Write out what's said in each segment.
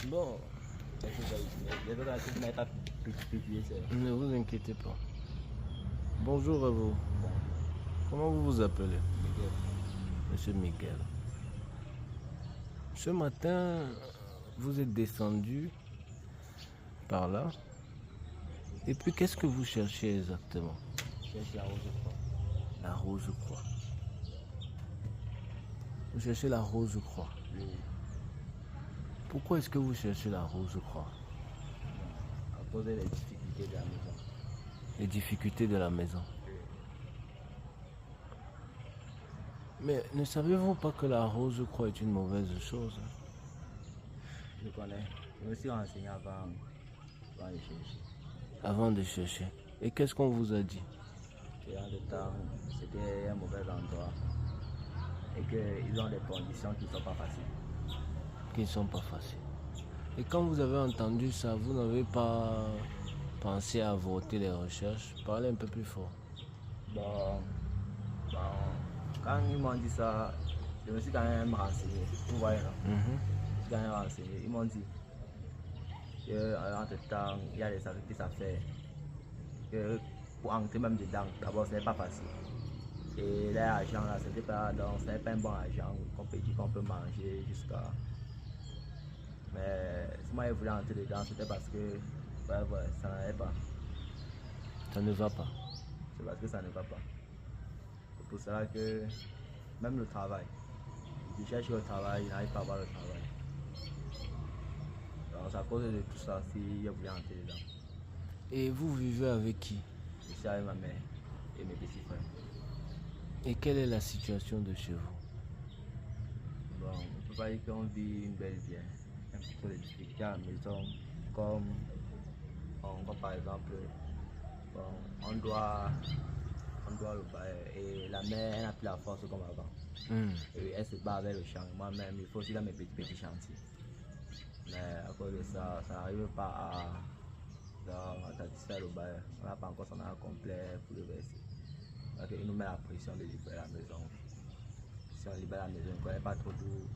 Bon, ne vous inquiétez pas. Bonjour à vous. Comment vous vous appelez? Monsieur Miguel. Ce matin, vous êtes descendu par là. Et puis, qu'est-ce que vous cherchez exactement? Je cherche la Rose-Croix. La Rose-Croix. Vous cherchez la Rose-Croix. Oui. Pourquoi est-ce que vous cherchez la Rose-Croix? À cause des difficultés de la maison. Les difficultés de la maison. Mais ne savez-vous pas que la Rose-Croix est une mauvaise chose? Je connais. Je me suis renseigné avant de chercher. Avant de chercher. Et qu'est-ce qu'on vous a dit? Et en même temps, c'était un mauvais endroit. Et qu'ils ont des conditions qui ne sont pas faciles. Qui ne sont pas faciles. Et quand vous avez entendu ça, vous n'avez pas pensé à voter les recherches? Parlez un peu plus fort. Bon, quand ils m'ont dit ça, je me suis quand même renseigné. Vous voyez, non? Je me suis quand même renseigné. Ils m'ont dit qu'entre temps, il y a des sacrifices à faire. Que pour entrer même dedans, d'abord, ce n'est pas facile. Et l'argent là, ce n'est pas un bon argent qu'on peut manger jusqu'à. Mais si moi je voulais entrer dedans, c'était parce que ça n'allait pas. Ça ne va pas. C'est parce que ça ne va pas. C'est pour cela que même le travail, je cherche le travail, je n'arrive pas à avoir le travail. Donc c'est à cause de tout ça si je voulais entrer dedans. Et vous vivez avec qui? Je suis avec ma mère et mes petits frères. Et quelle est la situation de chez vous? Bon, on ne peut pas dire qu'on vit une belle vie. Un petit peu de difficultés à la maison, comme par exemple, bon, on doit le bailler et la mère elle n'a plus la force comme avant. Et elle se bat avec le champ. Moi-même, il faut aussi dans mes petits chantiers. Mais à cause de ça, ça n'arrive pas à satisfaire le bail. On n'a pas encore son argent complet pour le verser. Donc il nous met la pression de libérer la maison. Si on libère la maison, on ne connaît pas trop d'où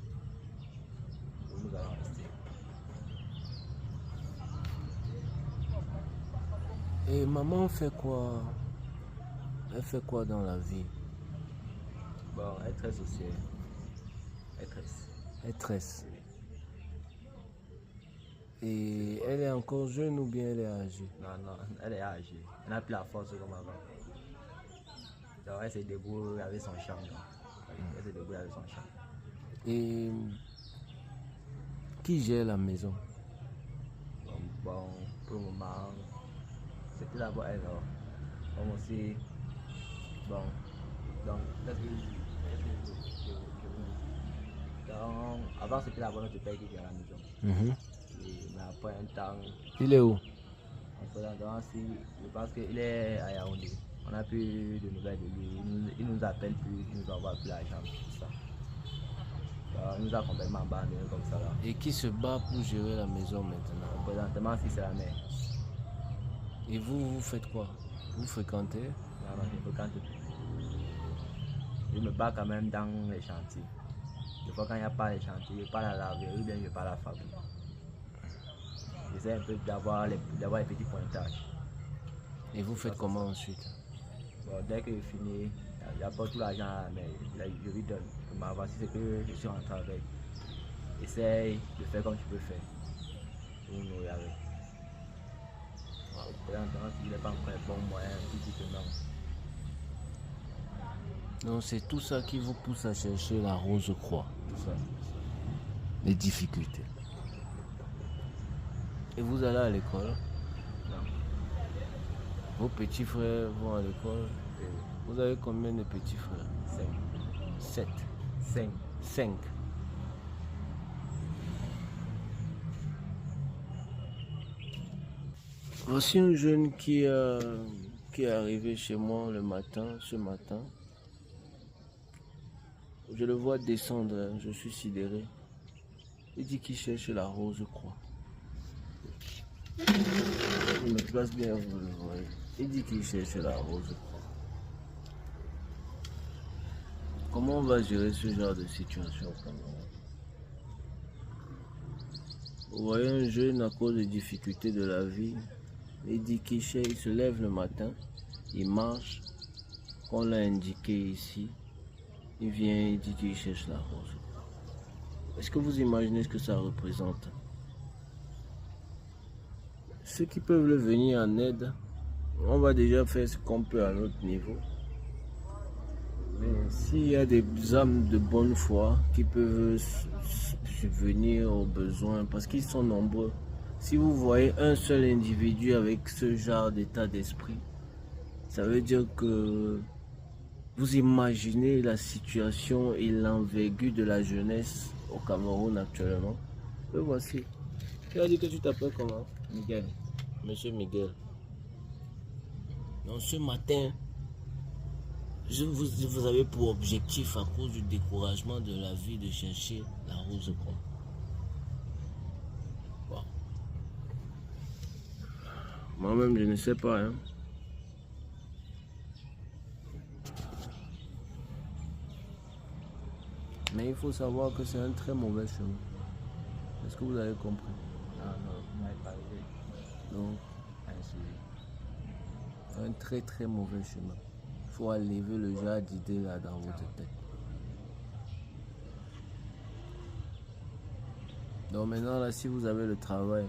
nous allons rester. Et maman fait quoi? Elle fait quoi dans la vie? Bon, elle est très sociale. Maîtresse. Maîtresse. Et elle est encore jeune ou bien elle est âgée? Non, elle est âgée. Elle n'a plus la force comme avant. Donc elle se débrouille avec son champ. Elle se débrouille avec son champ. Et qui gère la maison? Bon, pour le moment, c'était d'abord elle. Comme aussi, bon, donc, avant c'était d'abord notre père qui gérait la maison. Mais après un temps. Il est où? Je pense qu'il est à Yaoundé. On n'a plus de nouvelles de lui. Il nous appelle plus, il nous envoie plus l'argent, tout ça. Alors, il nous a complètement abandonnés comme ça là. Et qui se bat pour gérer la maison maintenant? Présentement, si c'est la mère. Et vous faites quoi? Vous fréquentez? Non, je ne fréquente plus. Je me bats quand même dans les chantiers. Des fois, quand il n'y a pas de chantier, je pars à la laverie ou bien je pars à la fabrique. J'essaie un peu d'avoir les petits pointages. Et vous faites comment ensuite? Bon, dès que je finis, j'apporte tout l'argent à la mère, je lui donne. Voici ce que je suis rentré avec. Essaye de faire comme tu peux faire. Pour nous nourrir avec. S'il n'est pas encore un bon moyen, tu dis que non. Donc c'est tout ça qui vous pousse à chercher la Rose-Croix. Tout ça. Les difficultés. Et vous allez à l'école? Non. Vos petits frères vont à l'école? Oui. Vous avez combien de petits frères? 5. 7. 5. 5. Voici un jeune qui est arrivé chez moi ce matin. Je le vois descendre, je suis sidéré. Il dit qu'il cherche la Rose-Croix. Il me place bien, vous le voyez. Il dit qu'il cherche la Rose-Croix. Comment on va gérer ce genre de situation? Vous voyez un jeune à cause des difficultés de la vie, il dit qu'il se lève le matin, il marche, qu'on l'a indiqué ici, il vient, il dit qu'il cherche la rose. Est-ce que vous imaginez ce que ça représente? Ceux qui peuvent le venir en aide, on va déjà faire ce qu'on peut à notre niveau. Mais s'il y a des âmes de bonne foi qui peuvent subvenir aux besoins, parce qu'ils sont nombreux, si vous voyez un seul individu avec ce genre d'état d'esprit, ça veut dire que vous imaginez la situation et l'envergure de la jeunesse au Cameroun actuellement. Le voici. Tu as dit que tu t'appelles comment? Miguel. Monsieur Miguel. Donc ce matin, vous avez pour objectif, à cause du découragement de la vie, de chercher la rose quoi. Wow. Moi-même, je ne sais pas. Hein. Mais il faut savoir que c'est un très mauvais chemin. Est-ce que vous avez compris? Ah non, vous n'avez pas arrivé. Donc, un très très mauvais chemin. Il faut enlever le genre d'idées là dans votre tête. Donc maintenant là, si vous avez le travail,